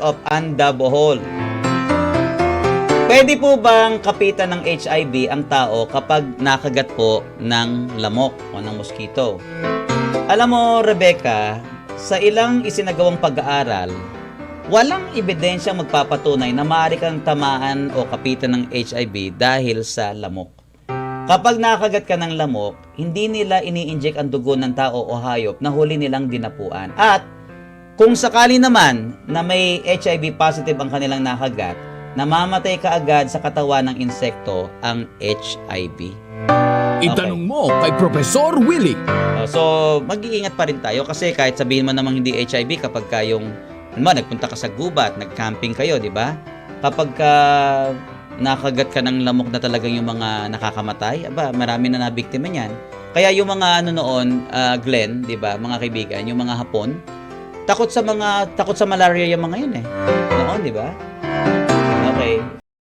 of Andabohol. Pwede po bang kapitan ng HIV ang tao kapag nakagat po ng lamok o ng mosquito? Alam mo, Rebecca, sa ilang isinagawang pag-aaral, walang ebidensyang magpapatunay na maaari kang tamaan o kapitan ng HIV dahil sa lamok. Kapag nakagat ka ng lamok, hindi nila ini-inject ang dugo ng tao o hayop na huli nilang dinapuan. At kung sakali naman na may HIV positive ang kanilang nakagat, namamatay ka agad sa katawan ng insekto ang HIV. Itanong mo kay Professor Willie. So, mag-iingat pa rin tayo kasi kahit sabihin mo namang hindi HIV kapag kayong, nagpunta ka sa gubat, nag-camping kayo, di ba? Kapag nakagat ka ng lamok na talagang yung mga nakakamatay, marami na nabiktima niyan. Kaya yung mga Glenn, di ba, mga kaibigan, yung mga Hapon, takot sa malaria yung mga yun eh. Noon, di ba?